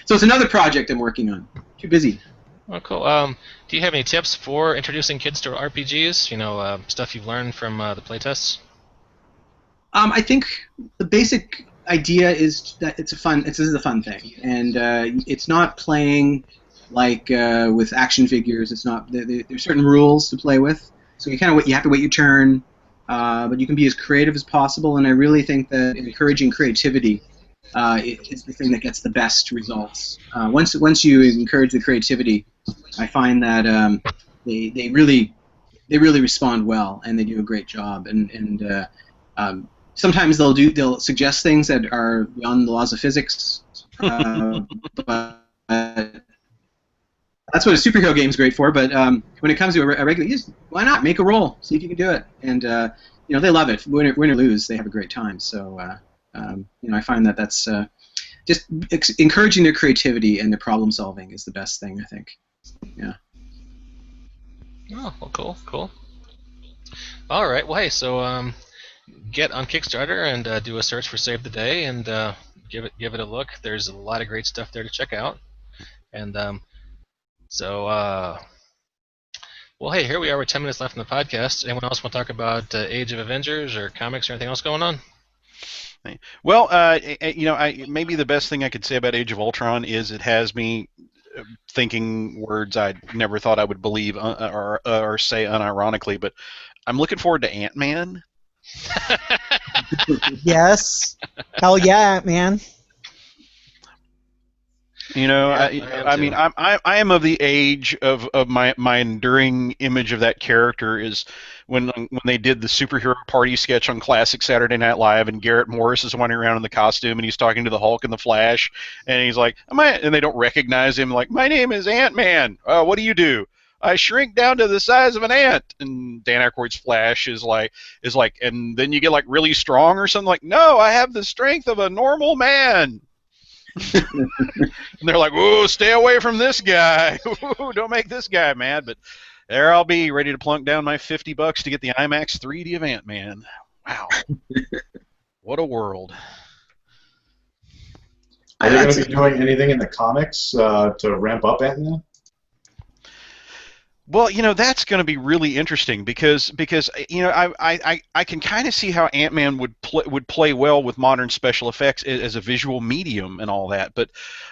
So it's another project I'm working on. Too busy. Oh, cool. Do you have any tips for introducing kids to RPGs? Stuff you've learned from the playtests? I think the basic idea is that this is a fun thing, and it's not playing like with action figures. It's not. There's certain rules to play with, so you have to wait your turn, but you can be as creative as possible. And I really think that encouraging creativity is the thing that gets the best results. Once you encourage the creativity, I find that they really respond well, and they do a great job. And sometimes they'll suggest things that are beyond the laws of physics, but that's what a superhero game's great for. But when it comes to a regular, why not make a roll, see if you can do it, and they love it. Win or lose, they have a great time. So I find that's just encouraging their creativity and their problem solving is the best thing, I think. Yeah. Oh, well, cool. All right. Well, hey, so get on Kickstarter and do a search for Save the Day and give it a look. There's a lot of great stuff there to check out. And well, hey, here we are with 10 minutes left in the podcast. Anyone else want to talk about Age of Avengers or comics or anything else going on? Well, maybe the best thing I could say about Age of Ultron is it has me thinking words I never thought I would believe or say unironically, but I'm looking forward to Ant-Man. Yes. Hell yeah, Ant-Man. I am of the age of my enduring image of that character is when they did the superhero party sketch on classic Saturday Night Live, and Garrett Morris is wandering around in the costume and he's talking to the Hulk and the Flash, and he's like, and they don't recognize him, like, my name is Ant-Man. What do you do? I shrink down to the size of an ant. And Dan Aykroyd's Flash is like, and then you get like really strong or something, like, no, I have the strength of a normal man. And they're like, "Ooh, stay away from this guy. Ooh, don't make this guy mad." But there I'll be, ready to plunk down my $50 to get the IMAX 3D of Ant-Man. Wow, what a world! Are they going to be doing anything in the comics to ramp up Ant-Man? Well, that's going to be really interesting because I can kind of see how Ant-Man would play well with modern special effects as a visual medium and all that. But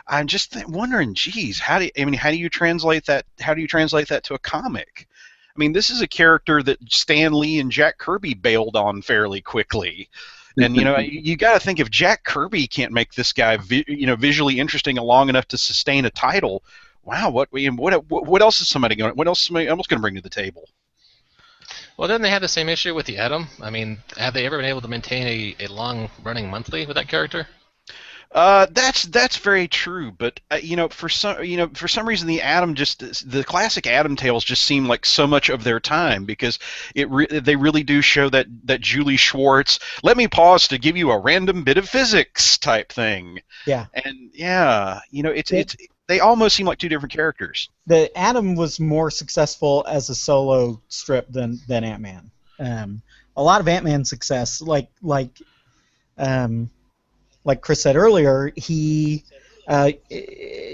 I'm just wondering, geez, how do you translate that? How do you translate that to a comic? I mean, this is a character that Stan Lee and Jack Kirby bailed on fairly quickly. And you got to think, if Jack Kirby can't make this guy visually interesting long enough to sustain a title. Wow, what else is somebody going? What else is somebody else going to bring to the table? Well, didn't they have the same issue with the Atom? I mean, have they ever been able to maintain a long-running monthly with that character? That's very true, but for some reason the classic Atom tales just seem like so much of their time, because they really do show that Julie Schwartz, let me pause to give you a random bit of physics type thing. Yeah. And yeah, they almost seem like two different characters. The Atom was more successful as a solo strip than Ant-Man. A lot of Ant-Man success, like Chris said earlier,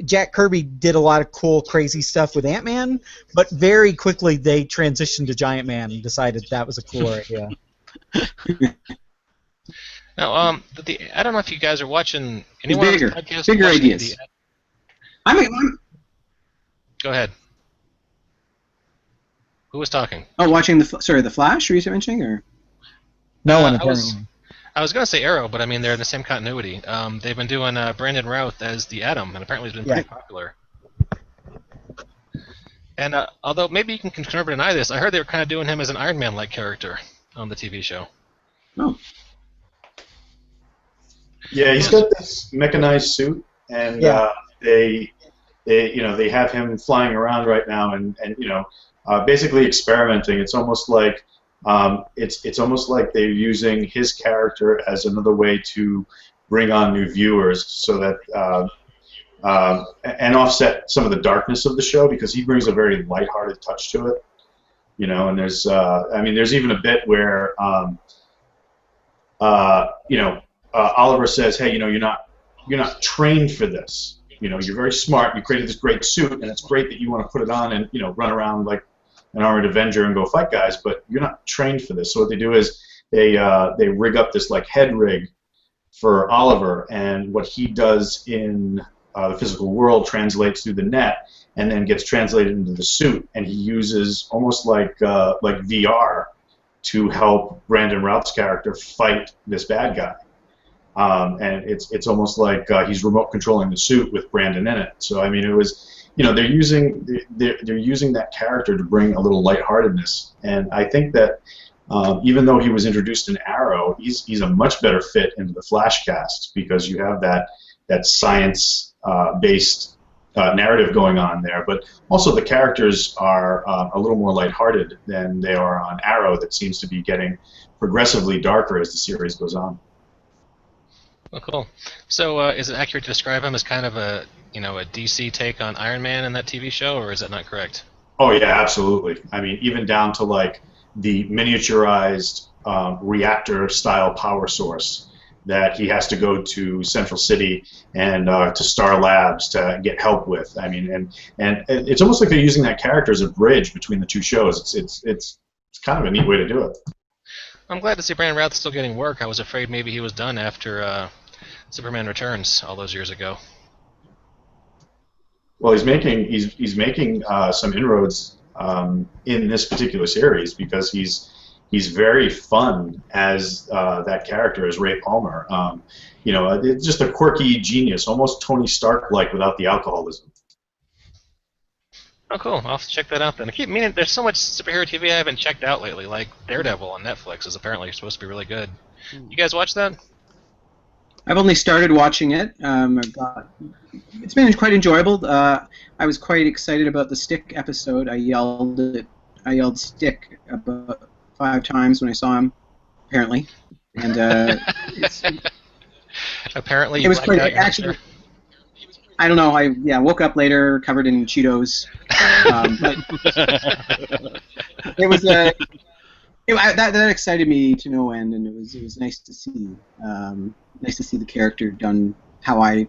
Jack Kirby did a lot of cool, crazy stuff with Ant-Man, but very quickly they transitioned to Giant Man and decided that was a cooler idea. Now, I don't know if you guys are watching anyone on this podcast. Bigger ideas. Go ahead. Who was talking? Oh, watching the Flash? Were you mentioning, or? No one apparently. I was going to say Arrow, but I mean they're in the same continuity. They've been doing Brandon Routh as the Atom, and apparently he's been pretty popular. And although maybe you can confirm or deny this, I heard they were kind of doing him as an Iron Man-like character on the TV show. Oh. Yeah, he's got this mechanized suit, and they have him flying around right now, and basically experimenting. It's almost like it's almost like they're using his character as another way to bring on new viewers, so that and offset some of the darkness of the show, because he brings a very lighthearted touch to it. And there's there's even a bit where Oliver says, "Hey, you're not trained for this. You're very smart. You created this great suit, and it's great that you want to put it on and run around like an armored Avenger and go fight guys, but you're not trained for this." So what they do is they rig up this like head rig for Oliver, and what he does in the physical world translates through the net and then gets translated into the suit, and he uses almost like VR to help Brandon Routh's character fight this bad guy. And it's almost like he's remote controlling the suit with Brandon in it. So it was, they're using that character to bring a little lightheartedness, and I think that Even though he was introduced in Arrow, he's a much better fit into the Flash cast because you have that science based narrative going on there, but also the characters are a little more lighthearted than they are on Arrow. That seems to be getting progressively darker as the series goes on. Oh, cool. So, is it accurate to describe him as kind of a DC take on Iron Man in that TV show, or is that not correct? Oh yeah, absolutely. I mean, even down to like the miniaturized reactor-style power source that he has to go to Central City and to Star Labs to get help with. I mean, and it's almost like they're using that character as a bridge between the two shows. It's kind of a neat way to do it. I'm glad to see Brandon Routh still getting work. I was afraid maybe he was done after Superman Returns all those years ago. Well, he's making some inroads in this particular series because he's very fun as that character, as Ray Palmer. It's just a quirky genius, almost Tony Stark-like without the alcoholism. Oh, cool. I'll have to check that out then. I keep meaning there's so much superhero TV I haven't checked out lately. Like Daredevil on Netflix is apparently supposed to be really good. You guys watch that? I've only started watching it. It's been quite enjoyable. I was quite excited about the Stick episode. I yelled Stick about 5 times when I saw him, apparently. And apparently it was quite actually. I don't know. I woke up later covered in Cheetos. But it was that excited me to no end, and it was nice to see. Nice to see the character done how I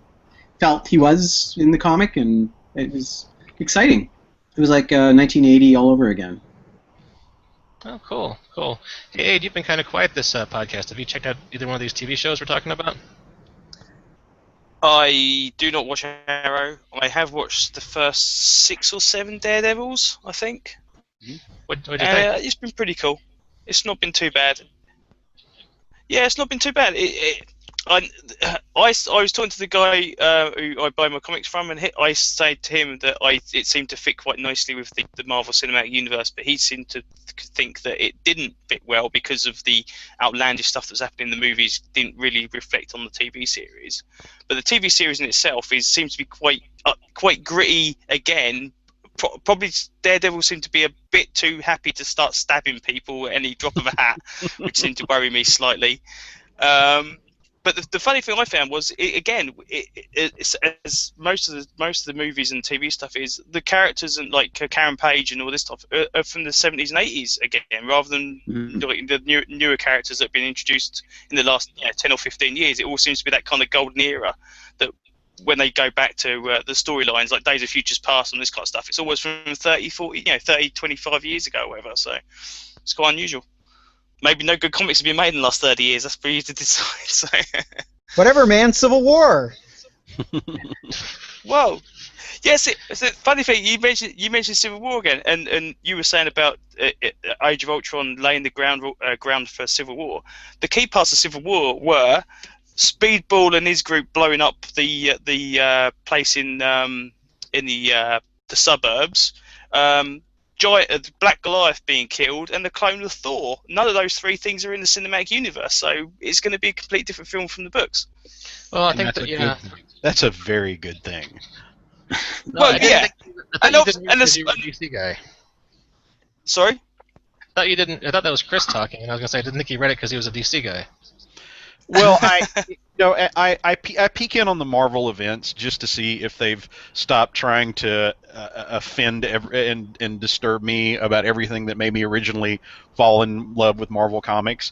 felt he was in the comic, and it was exciting. It was like 1980 all over again. Oh, cool. Hey, Aid, you've been kind of quiet this podcast. Have you checked out either one of these TV shows we're talking about? I do not watch Arrow. I have watched the first 6 or 7 Daredevils, I think. What do you think? It's been pretty cool. It's not been too bad. Yeah, it's not been too bad. I was talking to the guy who I buy my comics from, and I said to him that it seemed to fit quite nicely with the Marvel Cinematic Universe, but he seemed to think that it didn't fit well because of the outlandish stuff that's happening in the movies didn't really reflect on the TV series. But the TV series in itself seems to be quite gritty again. Probably Daredevil seemed to be a bit too happy to start stabbing people at any drop of a hat, which seemed to worry me slightly. But the funny thing I found was, it's as most of the movies and TV stuff is, the characters and like Karen Page and all this stuff are from the 70s and 80s again, rather than the newer characters that have been introduced in the last 10 or 15 years. It all seems to be that kind of golden era that when they go back to the storylines like Days of Futures Past and this kind of stuff, it's always from 30, 25 years ago or whatever. So it's quite unusual. Maybe no good comics have been made in the last 30 years. That's for you to decide. So. Whatever, man. Civil War. Well, yes. It's a funny thing. You mentioned Civil War again, and you were saying about Age of Ultron laying the ground for Civil War. The key parts of Civil War were Speedball and his group blowing up the place in the suburbs. Black Goliath being killed, and the clone of Thor. None of those 3 things are in the cinematic universe, so it's going to be a completely different film from the books. Well, I think that that's a very good thing. Well, yeah. I thought you were a DC guy. Sorry? I thought that was Chris talking, and I was going to say I didn't think he read it because he was a DC guy. Well, I peek in on the Marvel events just to see if they've stopped trying to offend and disturb me about everything that made me originally fall in love with Marvel Comics.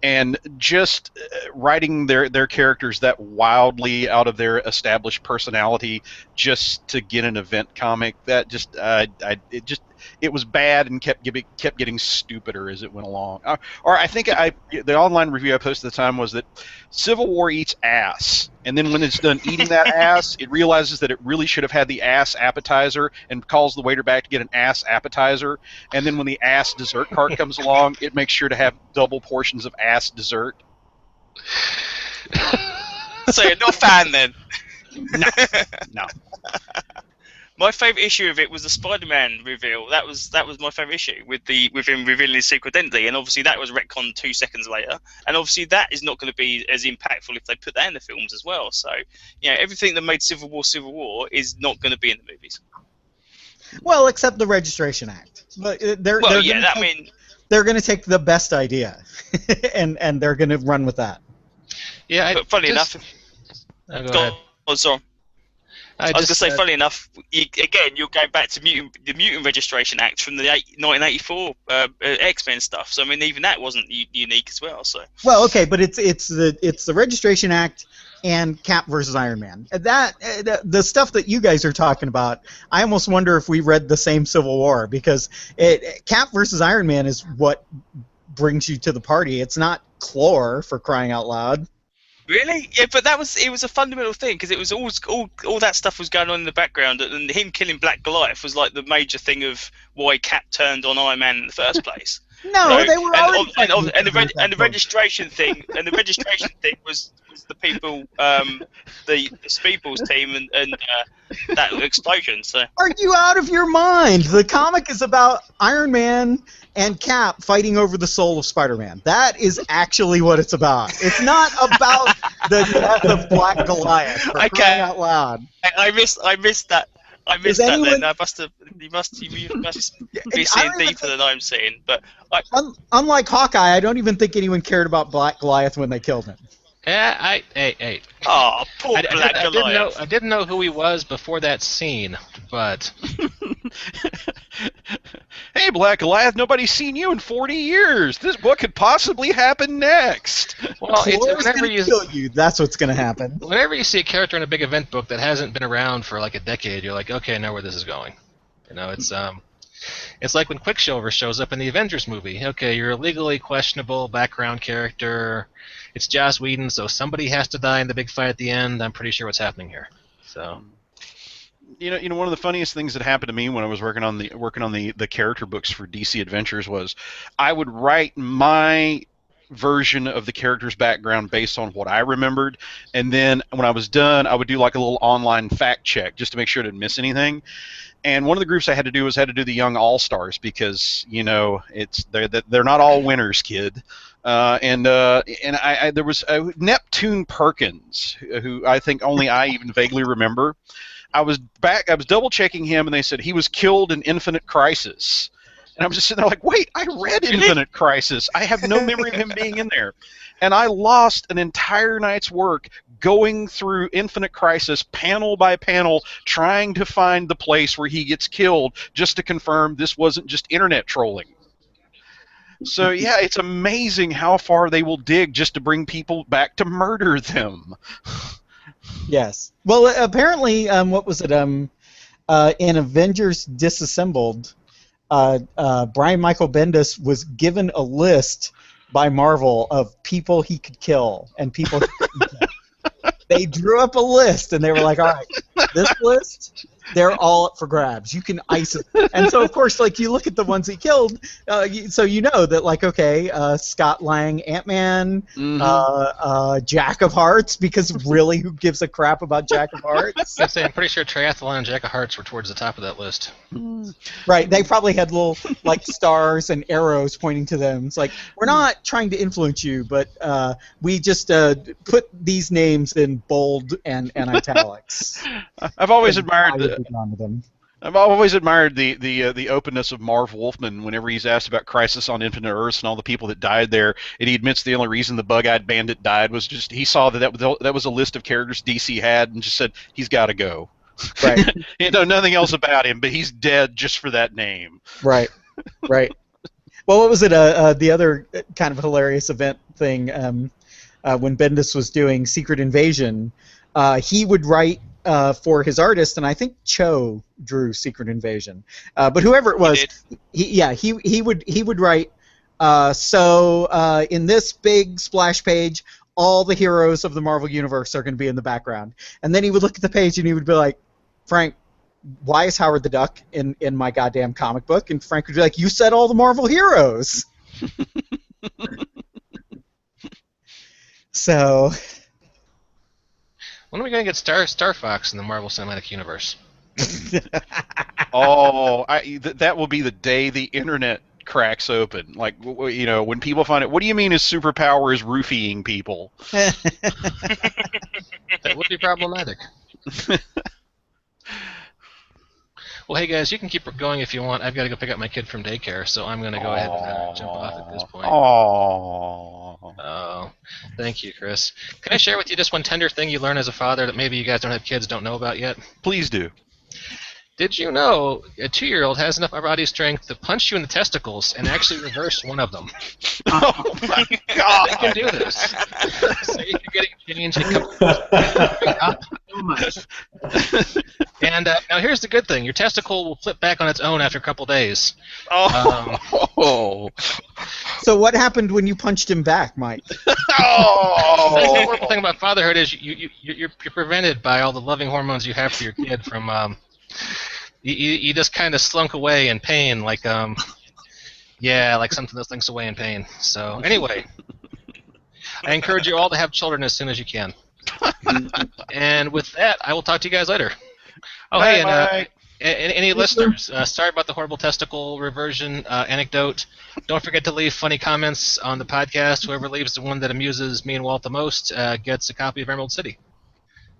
And just writing their characters that wildly out of their established personality just to get an event comic, that just it was bad and kept getting stupider as it went along. Or I think the online review I posted at the time was that Civil War eats ass, and then when it's done eating that ass, it realizes that it really should have had the ass appetizer and calls the waiter back to get an ass appetizer, and then when the ass dessert cart comes along, it makes sure to have double portions of ass dessert. So you're not a fan then? No. My favourite issue of it was the Spider-Man reveal. That was my favourite issue with him revealing his secret identity, and obviously that was retconned 2 seconds later. And obviously that is not going to be as impactful if they put that in the films as well. So, everything that made Civil War is not going to be in the movies. Well, except the Registration Act. But they're going to take the best idea, and they're going to run with that. Yeah, but funny enough, go ahead. Oh, sorry. I was going to say, funny enough, you're going back to the Mutant Registration Act from the 1984 X-Men stuff. So I mean, even that wasn't unique as well. So. Well, okay, but it's the Registration Act and Cap versus Iron Man. The stuff that you guys are talking about, I almost wonder if we read the same Civil War, because Cap versus Iron Man is what brings you to the party. It's not Clore, for crying out loud. Really? Yeah, but it was a fundamental thing, because it was all that stuff was going on in the background, and him killing Black Goliath was like the major thing of why Cap turned on Iron Man in the first place. No, they were already and the registration thing was the people, the Speedballs team and that explosion. So. Are you out of your mind? The comic is about Iron Man and Cap fighting over the soul of Spider-Man. That is actually what it's about. It's not about the death of Black Goliath. For crying out loud. I missed that. I missed that. Then you must be seeing deeper than I'm seeing. But unlike Hawkeye, I don't even think anyone cared about Black Goliath when they killed him. Yeah, hey. Oh, poor Black Goliath. I didn't know who he was before that scene, but. Hey, Black Goliath, nobody's seen you in 40 years. What could possibly happen next? Well, it's whenever you kill you, that's what's going to happen. Whenever you see a character in a big event book that hasn't been around for like a decade, you're like, okay, I know where this is going. It's like when Quicksilver shows up in the Avengers movie. Okay, you're a legally questionable background character. It's Joss Whedon, so somebody has to die in the big fight at the end. I'm pretty sure what's happening here. So. You know, one of the funniest things that happened to me when I was working on the character books for DC Adventures was I would write my version of the character's background based on what I remembered, and then when I was done, I would do like a little online fact check just to make sure I didn't miss anything. And one of the groups I had to do the Young All-Stars, because they're not all winners, kid. And there was Neptune Perkins, who I think only I even vaguely remember. I was double checking him, and they said he was killed in Infinite Crisis. And I was just sitting there like, wait, I read Infinite Crisis. I have no memory of him being in there. And I lost an entire night's work going through Infinite Crisis panel by panel, trying to find the place where he gets killed, just to confirm this wasn't just internet trolling. So yeah, it's amazing how far they will dig just to bring people back to murder them. Yes. Well, apparently, what was it? In Avengers Disassembled, Brian Michael Bendis was given a list by Marvel of people he could kill and people he couldn't kill. They drew up a list, and they were like, all right, this list, they're all up for grabs. You can ice it. And so, of course, like, you look at the ones he killed, so you know that, like, okay, Scott Lang, Ant-Man, Jack of Hearts, because really, who gives a crap about Jack of Hearts? I'm pretty sure Triathlon and Jack of Hearts were towards the top of that list. Right, they probably had little, like, stars and arrows pointing to them. It's like, we're not trying to influence you, but we just put these names in bold and italics. I've always admired the openness of Marv Wolfman whenever he's asked about Crisis on Infinite Earths and all the people that died there, and he admits the only reason the Bug-Eyed Bandit died was just he saw that was a list of characters DC had and just said he's got to go. Right. You know nothing else about him, but he's dead just for that name. Right. Right. Well, what was it? The other kind of hilarious event thing when Bendis was doing Secret Invasion, he would write for his artist, and I think Cho drew Secret Invasion. But whoever it was, he would write. So in this big splash page, all the heroes of the Marvel Universe are going to be in the background. And then he would look at the page and he would be like, Frank, why is Howard the Duck in my goddamn comic book? And Frank would be like, you said all the Marvel heroes. So... When are we going to get Star Fox in the Marvel Cinematic Universe? Oh, that will be the day the internet cracks open. Like, when people find it, what do you mean his superpower is roofying people? That would be problematic. Well, hey guys, you can keep going if you want. I've got to go pick up my kid from daycare, so I'm going to go ahead and jump off at this point. Oh, thank you, Chris. Can I share with you just one tender thing you learn as a father that maybe you guys don't have kids, don't know about yet? Please do. Did you know a 2-year-old has enough body strength to punch you in the testicles and actually reverse one of them? Oh my God! I can do this. So you're getting changed. It comes up so much. And now here's the good thing: your testicle will flip back on its own after a couple days. Oh. So what happened when you punched him back, Mike? The horrible thing about fatherhood is you're prevented by all the loving hormones you have for your kid from. You just kind of slunk away in pain, like something that slinks away in pain. So anyway, I encourage you all to have children as soon as you can. And with that, I will talk to you guys later. Oh, Bye, hey, and bye. any listeners, sorry about the horrible testicle reversion anecdote. Don't forget to leave funny comments on the podcast. Whoever leaves the one that amuses me and Walt the most gets a copy of Emerald City.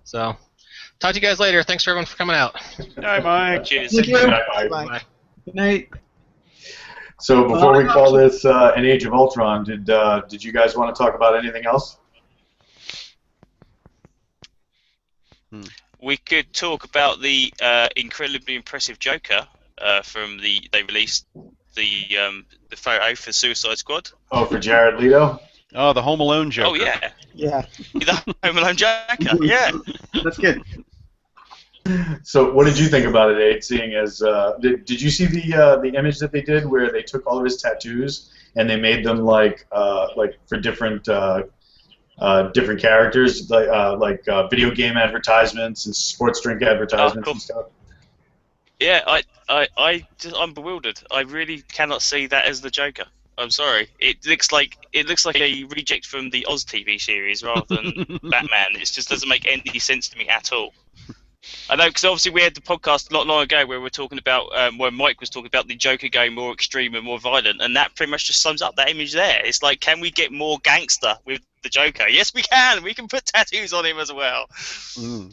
So, talk to you guys later. Thanks for everyone for coming out. Bye, Mike. Cheers. Thank you. Bye. Bye. Good night. So before we call this an Age of Ultron, did you guys want to talk about anything else? We could talk about the incredibly impressive Joker they released the photo for Suicide Squad. Oh, for Jared Leto? Oh, the Home Alone Joker. Oh yeah, Yeah. the Home Alone Joker. Yeah. That's good. So what did you think about it, Aid? Seeing as did you see the image that they did where they took all of his tattoos and they made them like for different different characters, like video game advertisements and sports drink advertisements and stuff? Yeah, I'm bewildered. I really cannot see that as the Joker. I'm sorry. It looks like a reject from the Oz TV series rather than Batman. It just doesn't make any sense to me at all. I know, because obviously we had the podcast not long ago where we were talking about, where Mike was talking about the Joker going more extreme and more violent, and that pretty much just sums up that image there. It's like, can we get more gangster with the Joker? Yes, we can. We can put tattoos on him as well. Do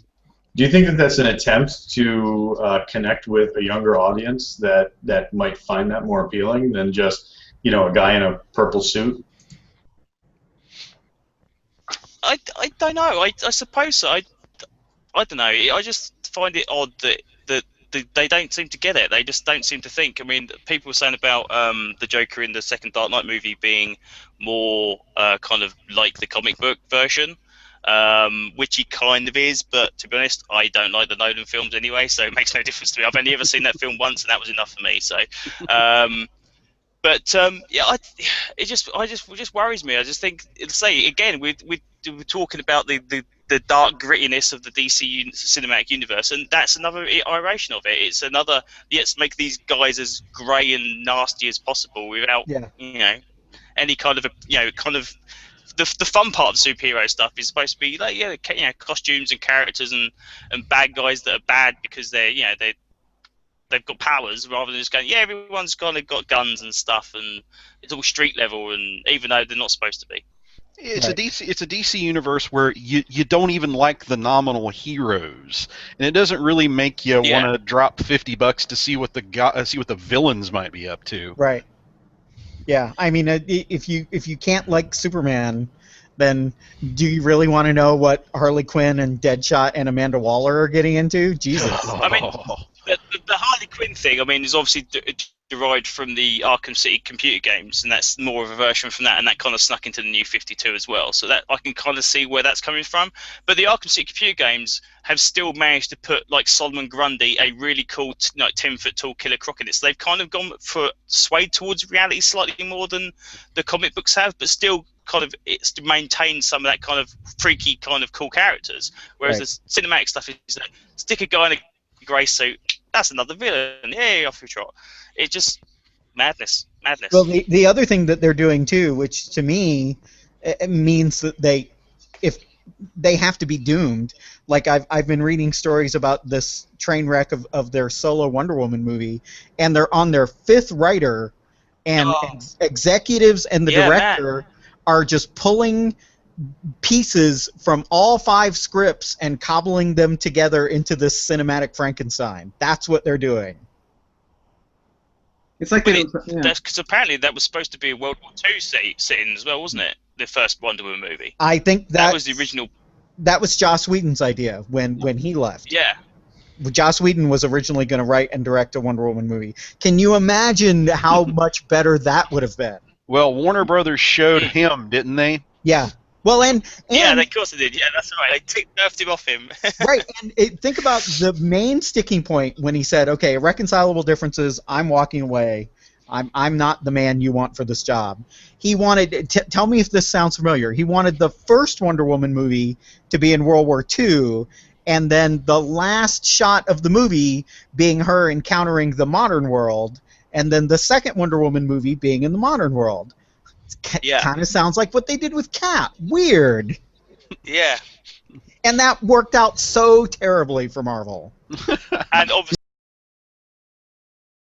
you think that that's an attempt to connect with a younger audience that might find that more appealing than just, a guy in a purple suit? I don't know. I suppose so. I don't know. I just find it odd that they don't seem to get it. They just don't seem to think. I mean, people were saying about the Joker in the second Dark Knight movie being more kind of like the comic book version, which he kind of is. But to be honest, I don't like the Nolan films anyway, so it makes no difference to me. I've only ever seen that film once, and that was enough for me. So, it just worries me. I just think, say again, we're talking about the dark grittiness of the DC cinematic universe, and that's another iteration of it. It's another, let's make these guys as grey and nasty as possible without, any kind of, the fun part of superhero stuff is supposed to be like, costumes and characters and bad guys that are bad because they've got powers, rather than just going, everyone's kind of got guns and stuff, and it's all street level, and even though they're not supposed to be. It's a DC universe where you don't even like the nominal heroes, and it doesn't really make you want to drop $50 to see what the villains might be up to. Right. Yeah. I mean, if you can't like Superman, then do you really want to know what Harley Quinn and Deadshot and Amanda Waller are getting into? Jesus. I mean, the Harley Quinn thing, I mean, is obviously derived from the Arkham City computer games, and that's more of a version from that, and that kind of snuck into the New 52 as well. So that I can kind of see where that's coming from. But the Arkham City computer games have still managed to put like Solomon Grundy, a really cool 10-foot tall Killer Croc in it. So they've kind of gone swayed towards reality slightly more than the comic books have, but still kind of it's to maintain some of that kind of freaky kind of cool characters. Whereas the cinematic stuff is like, stick a guy in a grey suit, that's another villain. Yay, off you trot. It just madness. Well, the other thing that they're doing too, which to me it means that they have to be doomed. Like I've been reading stories about this train wreck of their solo Wonder Woman movie, and they're on their 5th writer, and executives and the director are just pulling pieces from all 5 scripts and cobbling them together into this cinematic Frankenstein. That's what they're doing. It's like because apparently that was supposed to be a World War II setting as well, wasn't it? The first Wonder Woman movie. I think that was the original. That was Joss Whedon's idea when he left. Yeah. Joss Whedon was originally going to write and direct a Wonder Woman movie. Can you imagine how much better that would have been? Well, Warner Brothers showed him, didn't they? Yeah. Well, and yeah, of course they did. Yeah, that's right. They nerfed him off him. Right, and think about the main sticking point when he said, "Okay, irreconcilable differences. I'm walking away. I'm not the man you want for this job." He wanted. Tell me if this sounds familiar. He wanted the first Wonder Woman movie to be in World War II, and then the last shot of the movie being her encountering the modern world, and then the second Wonder Woman movie being in the modern world. Kind of sounds like what they did with Cap. Weird. Yeah. And that worked out so terribly for Marvel. And obviously